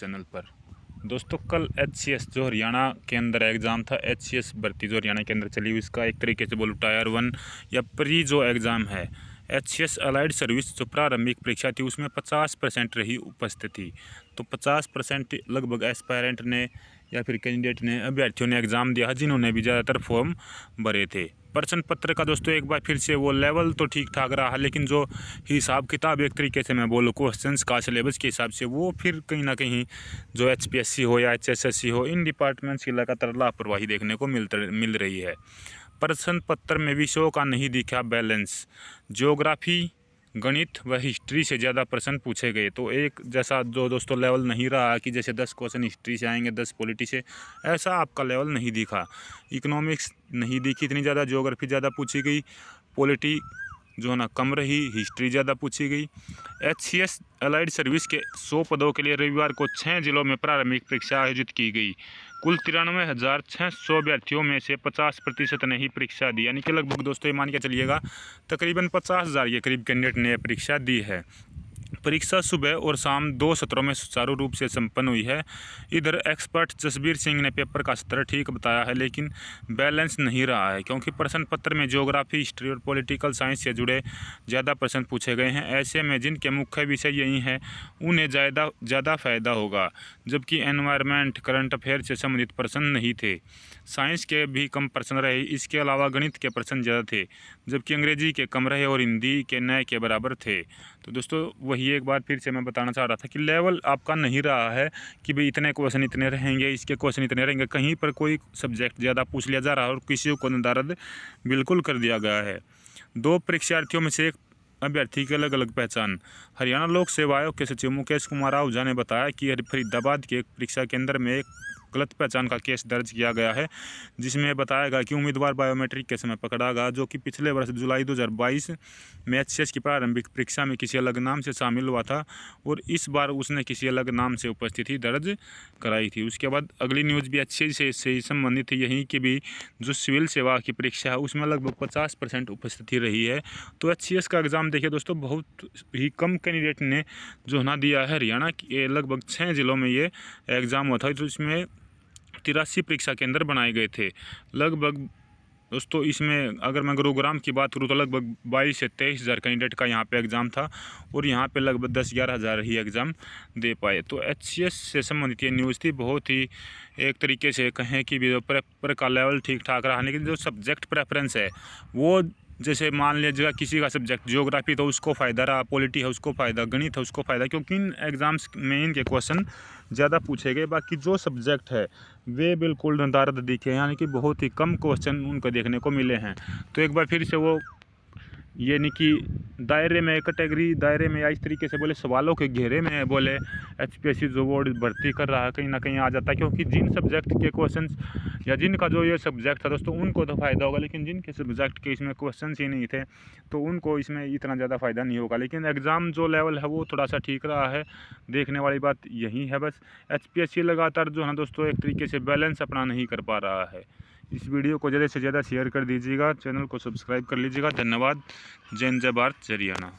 Channel पर। दोस्तों कल HCS जो हरियाणा के अंदर एग्ज़ाम था, HCS भर्ती जो हरियाणा के अंदर चली हुई, इसका एक तरीके से बोलो टायर 1 या प्री जो एग्ज़ाम है HCS अलाइड सर्विस जो प्रारंभिक परीक्षा थी उसमें 50% रही उपस्थिति। तो 50% लगभग एस्पायरेंट ने या फिर कैंडिडेट ने, अभ्यर्थियों ने एग्ज़ाम दिया जिन्होंने भी ज़्यादातर फॉर्म भरे थे। प्रश्न पत्र का दोस्तों एक बार फिर से वो लेवल तो ठीक ठाक रहा, लेकिन जो हिसाब किताब एक तरीके से मैं बोलूँ क्वेश्चंस का सिलेबस के हिसाब से वो फिर कहीं ना कहीं जो HPSC हो या HSSC हो, इन डिपार्टमेंट्स की लगातार लापरवाही देखने को मिल रही है। प्रश्न पत्र में विषयों का नहीं दिखा बैलेंस। ज्योग्राफी, गणित व हिस्ट्री से ज़्यादा प्रश्न पूछे गए। तो एक जैसा जो दोस्तों लेवल नहीं रहा कि जैसे 10 क्वेश्चन हिस्ट्री से आएंगे, 10 पॉलिटी से, ऐसा आपका लेवल नहीं दिखा। इकोनॉमिक्स नहीं दिखी इतनी ज़्यादा, ज्योग्राफी ज़्यादा पूछी गई, पॉलिटी जो है ना कम रही, हिस्ट्री ज़्यादा पूछी गई। HCS अलाइड सर्विस के 100 पदों के लिए रविवार को 6 जिलों में प्रारंभिक परीक्षा आयोजित की गई। कुल 93,600 अभ्यर्थियों में से 50% ने ही परीक्षा दी, यानी कि लगभग दोस्तों ये मान के चलिएगा तकरीबन 50,000 के करीब कैंडिडेट ने परीक्षा दी है। परीक्षा सुबह और शाम 2 सत्रों में सुचारू रूप से संपन्न हुई है। इधर एक्सपर्ट जसबीर सिंह ने पेपर का सत्र ठीक बताया है, लेकिन बैलेंस नहीं रहा है, क्योंकि प्रश्न पत्र में ज्योग्राफी, हिस्ट्री और पॉलिटिकल साइंस से जुड़े ज़्यादा प्रश्न पूछे गए हैं। ऐसे में जिनके मुख्य विषय यही हैं उन्हें ज़्यादा फायदा होगा, जबकि एनवायरनमेंट, करंट अफेयर से संबंधित प्रश्न नहीं थे। साइंस के भी कम प्रश्न रहे। इसके अलावा गणित के प्रश्न ज़्यादा थे, जबकि अंग्रेजी के कम रहे और हिंदी के नए के बराबर थे। तो दोस्तों वही एक बार फिर से मैं बताना चाह रहा था कि लेवल आपका नहीं रहा है कि भाई इतने क्वेश्चन इतने रहेंगे, इसके क्वेश्चन इतने रहेंगे। कहीं पर कोई सब्जेक्ट ज़्यादा पूछ लिया जा रहा है और किसी को नदारद बिल्कुल कर दिया गया है। 2 परीक्षार्थियों में से एक अभ्यर्थी की अलग अलग पहचान। हरियाणा लोक सेवा आयोग के सचिव मुकेश कुमार आहूजा ने बताया कि फरीदाबाद के परीक्षा केंद्र में एक गलत पहचान का केस दर्ज किया गया है, जिसमें बताया गया कि उम्मीदवार बायोमेट्रिक के समय पकड़ा गया, जो कि पिछले वर्ष जुलाई 2022 में HCS की प्रारंभिक परीक्षा में किसी अलग नाम से शामिल हुआ था और इस बार उसने किसी अलग नाम से उपस्थिति दर्ज कराई थी। उसके बाद अगली न्यूज़ भी HCS से ही संबंधित है, यहीं की भी जो सिविल सेवा की परीक्षा है उसमें लगभग 50% उपस्थिति रही है। तो HCS का एग्ज़ाम देखिए दोस्तों, बहुत ही कम कैंडिडेट ने जो ना दिया है। हरियाणा के लगभग 6 जिलों में ये एग्ज़ाम हुआ था, तो इसमें 83 परीक्षा केंद्र बनाए गए थे। लगभग दोस्तों इसमें अगर मैं गुरुग्राम की बात करूँ तो लगभग 22 से 23 हज़ार कैंडिडेट का यहाँ पे एग्ज़ाम था और यहाँ पे लगभग 10-11 हज़ार ही एग्ज़ाम दे पाए। तो HCS से संबंधित ये न्यूज़ थी। बहुत ही एक तरीके से कहें कि पेपर का लेवल ठीक ठाक रहा, लेकिन जो सब्जेक्ट प्रेफरेंस है वो, जैसे मान लीजिएगा किसी का सब्जेक्ट ज्योग्राफी तो उसको फ़ायदा रहा, पॉलिटी है उसको फ़ायदा, गणित है उसको फ़ायदा, क्योंकि इन एग्ज़ाम्स में इनके क्वेश्चन ज़्यादा पूछे गए। बाकी जो सब्जेक्ट है वे बिल्कुल नदारद दिखे, यानी कि बहुत ही कम क्वेश्चन उनको देखने को मिले हैं। तो एक बार फिर से वो यानी कि दायरे में, कैटेगरी दायरे में या इस तरीके से बोले सवालों के घेरे में बोले HPSC जो बोर्ड भर्ती कर रहा है कहीं ना कहीं आ जाता है, क्योंकि जिन सब्जेक्ट के क्वेश्चंस या जिनका जो ये सब्जेक्ट था दोस्तों उनको तो फ़ायदा होगा, लेकिन जिनके सब्जेक्ट के इसमें क्वेश्चंस ही नहीं थे तो उनको इसमें इतना ज़्यादा फ़ायदा नहीं होगा। लेकिन एग्ज़ाम जो लेवल है वो थोड़ा सा ठीक रहा है, देखने वाली बात यही है बस। HPSC लगातार जो है दोस्तों एक तरीके से बैलेंस अपना नहीं कर पा रहा है। इस वीडियो को ज़्यादा से ज़्यादा शेयर कर दीजिएगा, चैनल को सब्सक्राइब कर लीजिएगा। धन्यवाद। जय हिंद, जय भारत, जय हरियाणा।